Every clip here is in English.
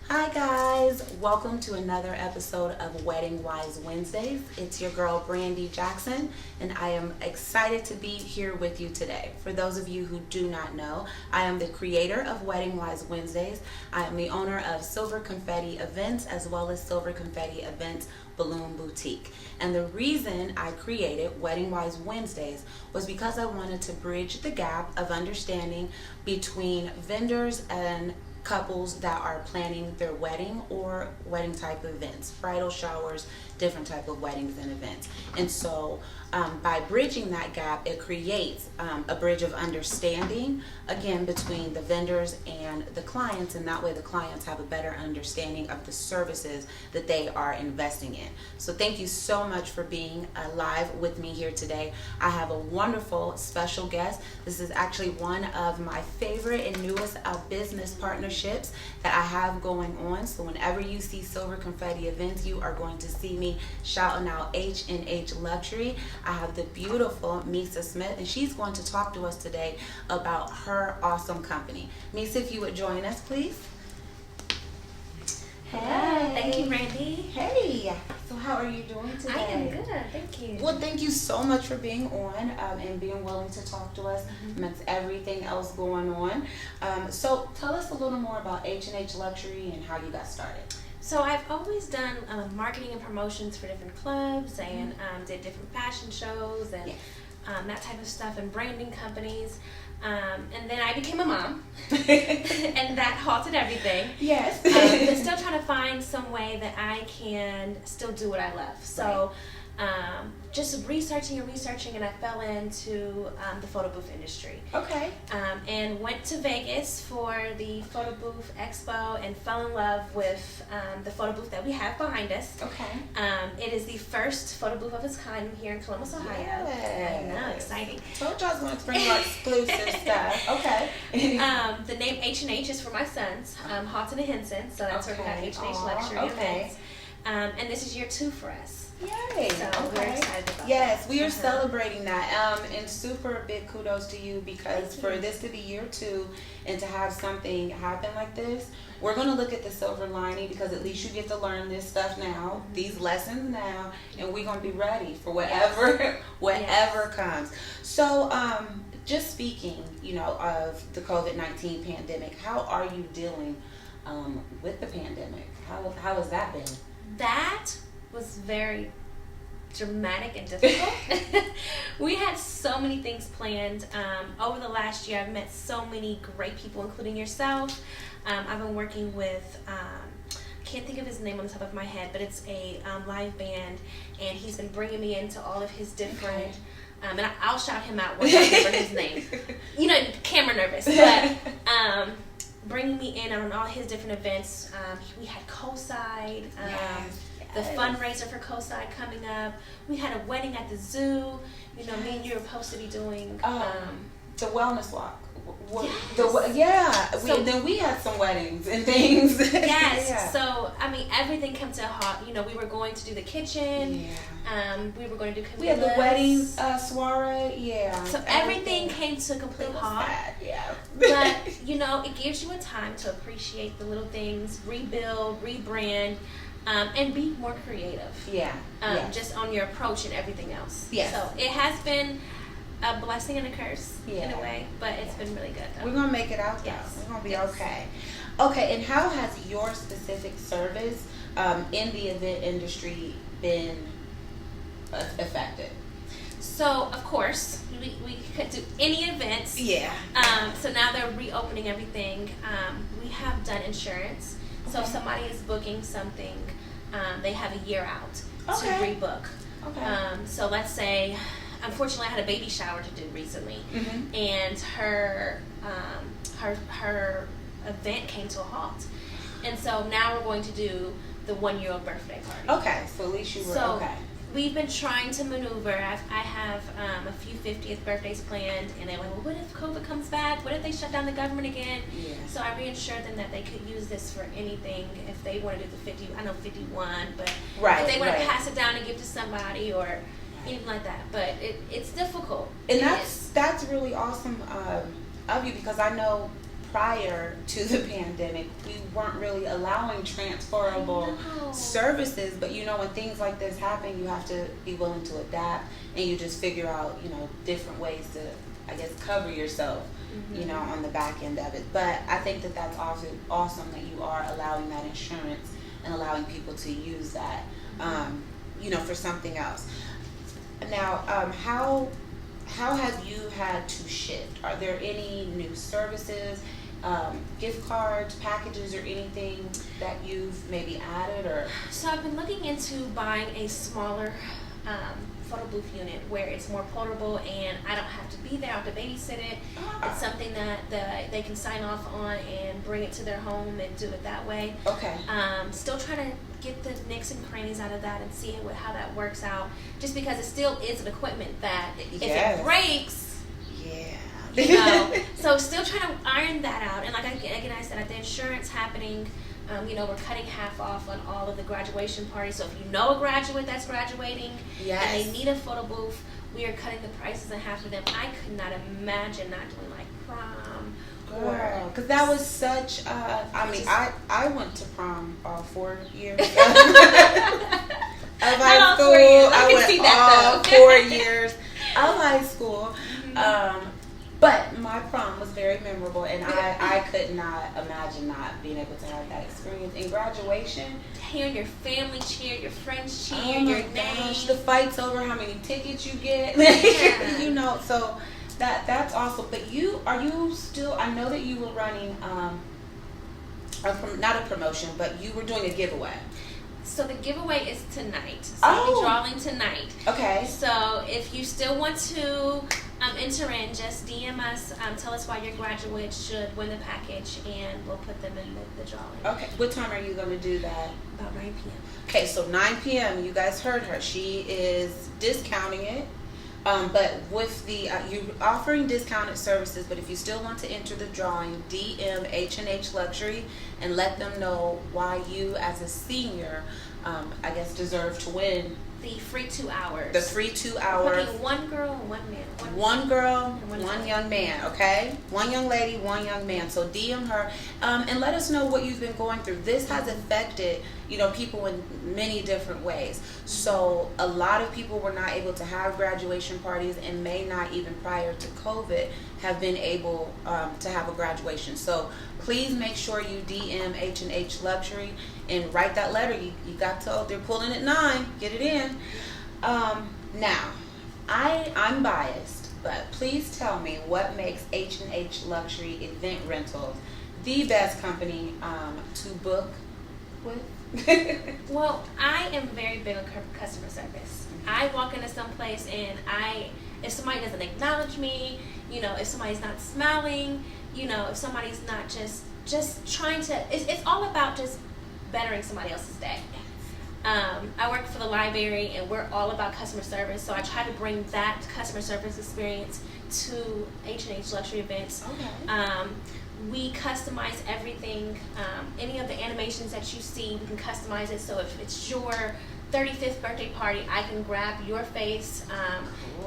Hi guys, welcome to another episode of Wedding Wise Wednesdays. It's your girl Brandy Jackson, and I am excited to be here with you today. For those of you who do not know, I am the creator of Wedding Wise Wednesdays. I am the owner of Silver Confetti Events as well as Silver Confetti Events Balloon Boutique. And the reason I created Wedding Wise Wednesdays was because I wanted to bridge the gap of understanding between vendors and couples that are planning their wedding or wedding type events, bridal showers, different type of weddings and events. And so by bridging that gap, it creates a bridge of understanding, again, between the vendors and the clients, and that way the clients have a better understanding of the services that they are investing in. So thank you so much for being live with me here today. I have a wonderful special guest. This is actually one of my favorite and newest business partnerships that I have going on. So whenever you see Silver Confetti Events, you are going to see me shouting out H&H Luxury. I have the beautiful Misa Smith, and she's going to talk to us today about her awesome company. Misa, if you would join us, please. Hello, thank you, Brandy. Hey, so how are you doing today? I am good, thank you. Well, thank you so much for being on and being willing to talk to us amidst everything else going on. So tell us a little more about H&H Luxury and how you got started. So I've always done marketing and promotions for different clubs and did different fashion shows and that type of stuff and branding companies. And then I became a mom, and that halted everything. Yes. But still trying to find some way that I can still do what I love. So just researching, and I fell into the photo booth industry. Okay. And went to Vegas for the photo booth expo and fell in love with the photo booth that we have behind us. Okay. It is the first photo booth of its kind here in Columbus, Ohio. Yes. I know, exciting. Told you I was going to bring more exclusive stuff. Okay. The name H&H is for my sons, Halton and Henson, so that's where we got H&H Luxury Events. And this is year 2 for us. Yay. So we're excited about Yes, that. we are celebrating that. And super big kudos to you because for this to be year 2 and to have something happen like this, we're going to look at the silver lining because at least you get to learn this stuff now, these lessons now, and we're going to be ready for whatever comes. So, just speaking, of the COVID-19 pandemic, how are you dealing with the pandemic? How has that been? That was very dramatic and difficult. We had so many things planned. Over the last year, I've met so many great people, including yourself. I've been working with, can't think of his name on the top of my head, but it's a live band, and he's been bringing me into all of his different, and I'll shout him out once I remember his name. Camera nervous, but bringing me in on all his different events. We had Coastside. The fundraiser for Coastside coming up. We had a wedding at the zoo. Me and you were supposed to be doing the wellness walk. Yes. Then we had some weddings and things. Yes. Yeah. So everything came to a halt. We were going to do the kitchen. Yeah. We were going to do Camilla's. We had the wedding soiree. Yeah. So everything came to a complete halt. Sad. Yeah. But it gives you a time to appreciate the little things, rebuild, rebrand. And be more creative. Just on your approach and everything else. Yeah. So it has been a blessing and a curse in a way, but it's been really good though. We're going to make it out though. Yes. We're going to be okay. Okay, and how has your specific service in the event industry been affected? So, of course, we could do any events. Yeah. So now they're reopening everything. We have done insurance. So if somebody is booking something, they have a year out to rebook. Okay. So let's say, unfortunately, I had a baby shower to do recently, and her event came to a halt, and so now we're going to do the 1-year-old birthday party. Okay, so at least you were okay. We've been trying to maneuver. I have a few 50th birthdays planned, and they're like, well, what if COVID comes back? What if they shut down the government again? Yeah. So I reassured them that they could use this for anything if they want to do the 50, I know 51, but if they want to pass it down and give to somebody or anything like that. But it's difficult. And that's really awesome of you because I know prior to the pandemic, we weren't really allowing transferable services. But when things like this happen, you have to be willing to adapt, and you just figure out, different ways to, I guess, cover yourself, on the back end of it. But I think that that's awesome that you are allowing that insurance and allowing people to use that, for something else. Now, how have you had to shift? Are there any new services, gift cards, packages, or anything that you've maybe added? Or So I've been looking into buying a smaller photo booth unit where it's more portable and I don't have to be there, I have to babysit it. It's something that they can sign off on and bring it to their home and do it that way. Okay. Still trying to get the nicks and crannies out of that and see how that works out. Just because it still is an equipment that if it breaks, so still trying to iron that out. And like I said, the insurance happening, we're cutting half off on all of the graduation parties. So if you know a graduate that's graduating and they need a photo booth, we are cutting the prices in half for them. I could not imagine not doing like prom. Girl, because that was such, I went to prom all 4 years of high school. I went all 4 years of high school. But my prom was very memorable, and I could not imagine not being able to have that experience. In graduation, hearing your family cheer, your friends cheer, your name. The fights over how many tickets you get. So that's awesome. But are you still, I know that you were running, not a promotion, but you were doing a giveaway. So the giveaway is tonight. So I'll be drawing tonight. Okay. So if you still want to enter in, just DM us. Tell us why your graduate should win the package, and we'll put them in the drawing. Okay. What time are you going to do that? About 9 p.m. Okay, so 9 p.m. You guys heard her. She is discounting it. But with the you're offering discounted services, but if you still want to enter the drawing, DM H&H Luxury and let them know why you, as a senior, I guess, deserve to win the free 2 hours. The free 2 hours. One girl and one man. One girl, one young man. Okay, one young lady, one young man. So DM her and let us know what you've been going through. This has affected people in many different ways. So a lot of people were not able to have graduation parties, and may not even prior to COVID have been able to have a graduation. So please make sure you DM H&H Luxury and write that letter. You got told they're pulling at 9. Get it in. Now, I'm biased, but please tell me what makes H&H Luxury Event Rentals the best company to book with. Well, I am very big on customer service. I walk into some place and if somebody doesn't acknowledge me, if somebody's not smiling, if somebody's not just trying to, it's all about just bettering somebody else's day. I work for the library, and we're all about customer service, so I try to bring that customer service experience to H&H Luxury Events. Okay. We customize everything. Any of the animations that you see, we can customize it. So if it's your 35th birthday party, I can grab your face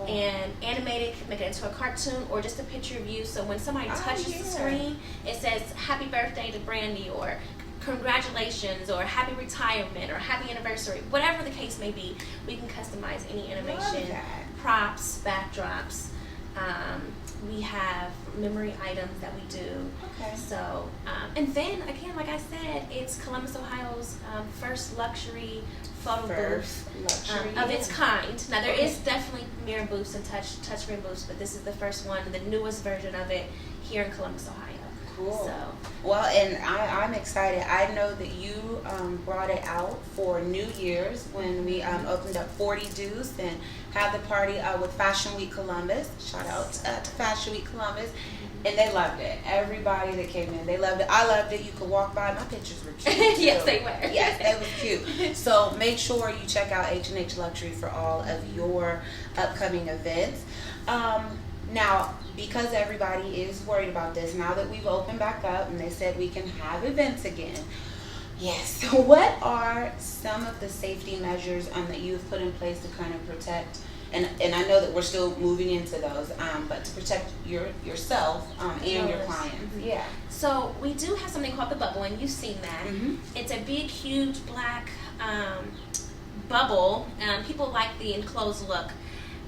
and animate it, make it into a cartoon or just a picture of you. So when somebody touches the screen, it says happy birthday to Brandy, or congratulations, or happy retirement, or happy anniversary. Whatever the case may be, we can customize any animation, props, backdrops. We have memory items that we do. Okay. So, and then again, like I said, it's Columbus, Ohio's first luxury photo booth of its kind. Now there is definitely mirror booths and touchscreen booths, but this is the first one, the newest version of it here in Columbus, Ohio. Cool. So, well, and I'm excited. I know that you brought it out for New Year's when we opened up 40 Deuce and had the party with Fashion Week Columbus. Shout out to Fashion Week Columbus. And they loved it. Everybody that came in, they loved it. I loved it. You could walk by. My pictures were cute, too. Yes, they were. Yes, they were cute. So make sure you check out H&H Luxury for all of your upcoming events. Now, because everybody is worried about this, now that we've opened back up and they said we can have events again, yes, what are some of the safety measures that you've put in place to kind of protect and I know that we're still moving into those, but to protect yourself and your clients. Yeah. So we do have something called the bubble, and you've seen that. It's a big, huge black bubble. People like the enclosed look,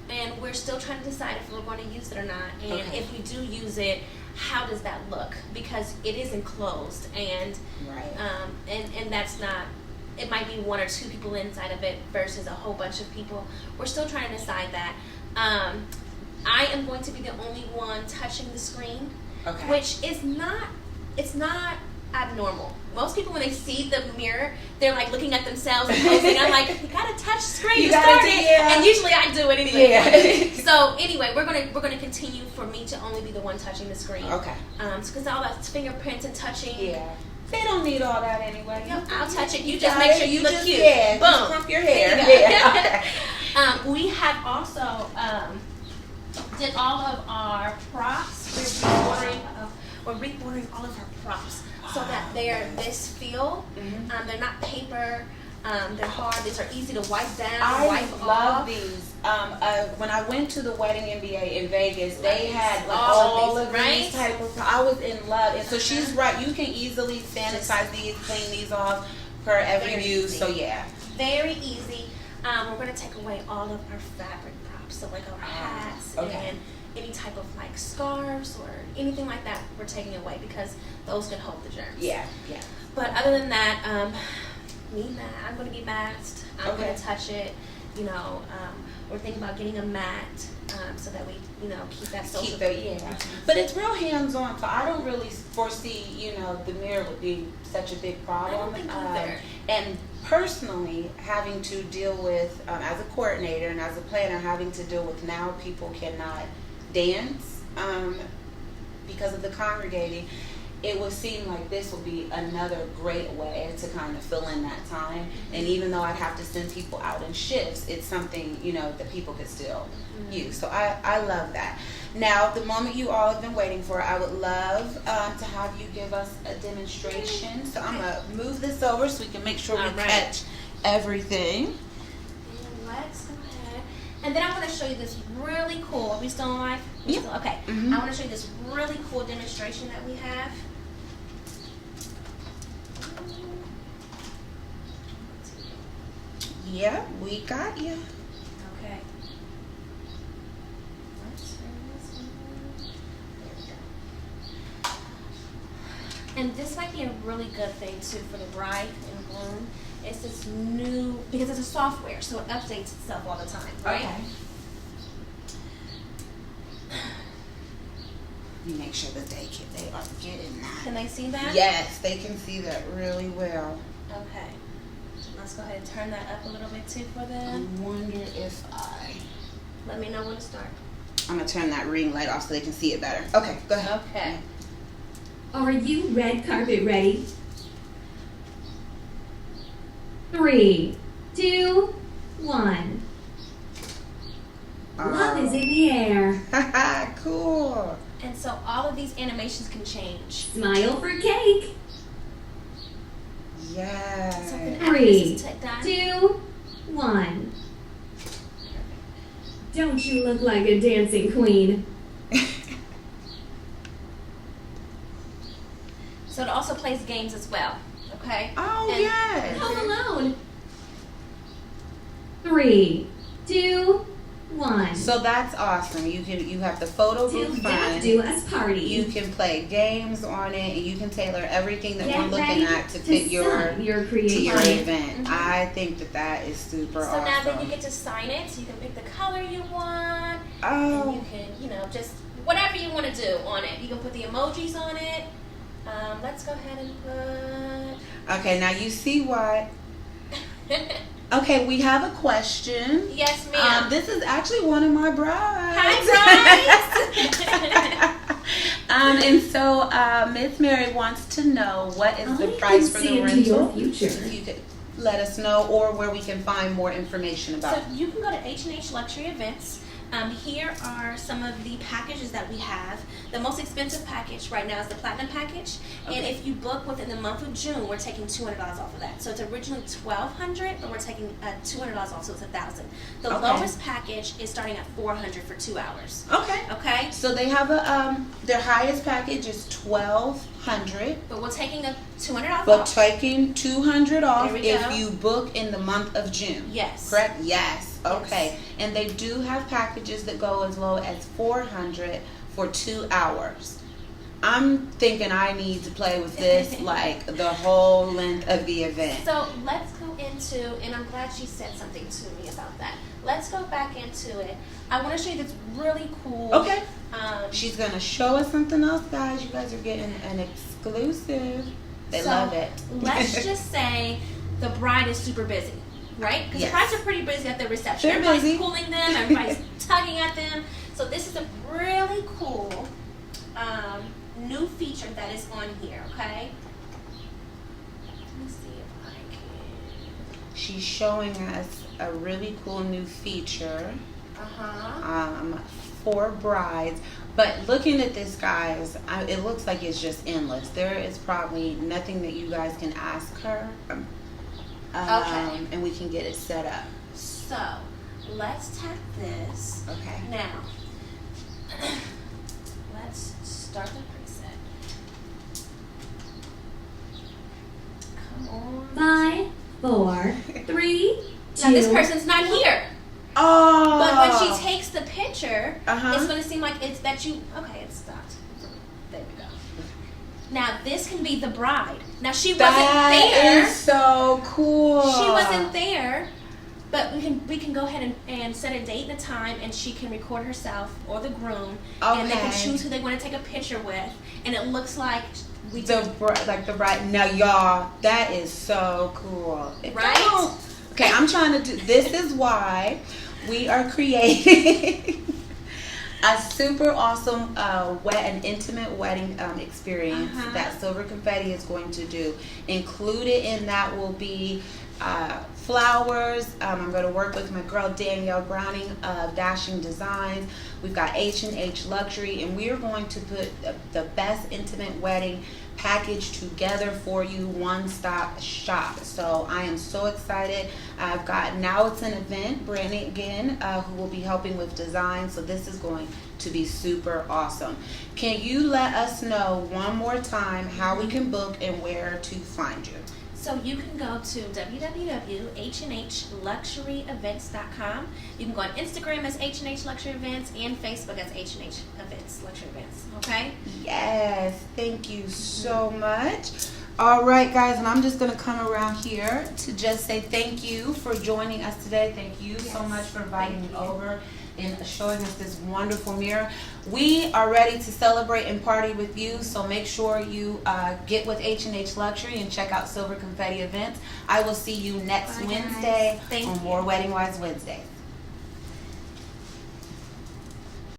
and we're still trying to decide if we're going to use it or not. And if we do use it, how does that look? Because it is enclosed, and and that's not. It might be 1 or 2 people inside of it versus a whole bunch of people. We're still trying to decide that. I am going to be the only one touching the screen, which is not. It's not abnormal. Most people, when they see the mirror, they're like looking at themselves and posing. I'm like, you gotta touch the screen to start it, and usually I do it anyway. Yeah. So anyway, we're gonna continue for me to only be the one touching the screen. Okay. Because all that fingerprints and touching. Yeah. They don't need all that anyway. I'll touch it. You just make sure you look cute. Yeah. Boom. Just crump your hair. Yeah. We have also did all of our props. We're reordering all of our props so that they are this feel. They're not paper. They're hard. These are easy to wipe down, wipe off. I love these. When I went to the Wedding MBA in Vegas, they had like all of these type of. I was in love, and so she's right. You can easily sanitize these, clean these off for every use. So yeah, very easy. We're gonna take away all of our fabric props, so like our hats and any type of like scarves or anything like that. We're taking away because those can hold the germs. Yeah. But other than that, I'm going to be masked. I'm going to touch it. We're thinking about getting a mat so that we, keep that social. But it's real hands-on, so I don't really foresee, the mirror would be such a big problem. I don't think either. And personally, having to deal with, as a coordinator and as a planner, having to deal with now people cannot dance because of the congregating. It would seem like this would be another great way to kind of fill in that time. And even though I'd have to send people out in shifts, it's something, that people could still use. So I love that. Now, the moment you all have been waiting for, I would love to have you give us a demonstration. So I'm going to move this over so we can make sure we catch everything. And let's go ahead. And then I'm going to show you this really cool. Are we still on live? Yeah. Okay. I want to show you this really cool demonstration that we have. Yeah, we got you. Okay. Let's turn this on. There we go. And this might be a really good thing too for the bride and groom. It's this new, because it's a software, so it updates itself all the time, right? Okay. You make sure that they are getting that. Can they see that? Yes, they can see that really well. Okay. Let's go ahead and turn that up a little bit too for them. I wonder if Let me know when to start. I'm going to turn that ring light off so they can see it better. Okay, go ahead. Okay. Are you red carpet ready? 3, 2, 1. Love is in the air. Cool. And so all of these animations can change. Smile for cake. Yeah. So then after this 3, is done, 2, 1. Don't you look like a dancing queen? so it also plays games as well. Okay? Oh, And- yes. Home Alone. 3, 2, 1. So that's awesome. You have the photo Till booth death fun. do us party. You can play games on it, and you can tailor everything that Get we're looking ready at to fit your sign your to your creation. event. I think that is super So awesome. now then you get to sign it, so you can pick the color you want, and Oh, you can, just whatever you want to do on it. You can put the emojis on it. Let's go ahead and put. okay. Now you see what? Okay, we have a question. Yes, ma'am. This is actually one of my brides. Hi, brides. And so Miss Mary wants to know what is the I price can for see the into your rental. future. If you could let us know, or where we can find more information about. So you can go to H&H Luxury Events. Here are some of the packages that we have. The most expensive package right now is the Platinum package, and Okay. if you book within the month of June, we're taking $200 off of that. So it's originally $1,200, but we're taking $200 off, so it's $1,000. The Okay. lowest package is starting at $400 for 2 hours. Okay. Okay, So they have a their highest package is $1,200, but we're taking a $200 but off. taking $200 off There we if go. you book in the month of June. Yes. Correct? Yes. Okay. Yes. And they do have packages that go as low as $400 for 2 hours. I'm thinking I need to play with this like the whole length of the event. So let's go into, and I'm glad she said something to me about that. Let's go back into it. I want to show you this really cool. Okay. She's She's gonna show us something else, guys. You guys are getting an exclusive. They So, love it. let's just say the bride is super busy, right? Because Yes. brides are pretty busy at the reception. They're Everybody's busy. pulling them, everybody's tugging at them. So this is a really cool new feature that is on here, okay? Let me see if I can. She's showing us a really cool new feature for brides. But looking at this, guys, it looks like it's just endless. There is probably nothing that you guys can ask her. Okay. And we can get it set up. So let's tap this. Okay. Now, let's start the preset. Come on. 5, 4, 3, 2. Now, this person's not here. Oh. But when she takes the picture, Uh-huh. it's going to seem like it's that you. Okay, it stopped. There we go. Now, this can be the bride. Now, she wasn't there. That is so cool. She wasn't there. But we can go ahead and set a date and a time, and she can record herself or the groom, and they can Okay. choose who they want to take a picture with, and it looks like we The bride. Now, y'all, that is so cool. If Right? I don't- Okay, I'm trying to do. This is why we are creating a super awesome wet and intimate wedding experience Uh-huh. that Silver Confetti is going to do. Included in that will be flowers. I'm going to work with my girl Danielle Browning of Dashing Designs. We've got H&H Luxury, and we are going to put the best intimate wedding package together for you, one-stop shop. So I am so excited. I've got Now It's an Event, Brandy again, who will be helping with design. So this is going to be super awesome. Can you let us know one more time how we can book and where to find you? So you can go to www.hluxuryevents.com. You can go on Instagram as H&H Luxury Events and Facebook as H&H Events Luxury Events. Okay? Yes, thank you so much. All right, guys, and I'm just going to come around here to just say thank you for joining us today. Thank you so Yes, much for inviting me thank you. over and showing us this wonderful mirror. We are ready to celebrate and party with you, so make sure you get with H&H Luxury and check out Silver Confetti Events. I will see you next Bye, guys. Wednesday Thank on you. More Wedding Wise Wednesdays.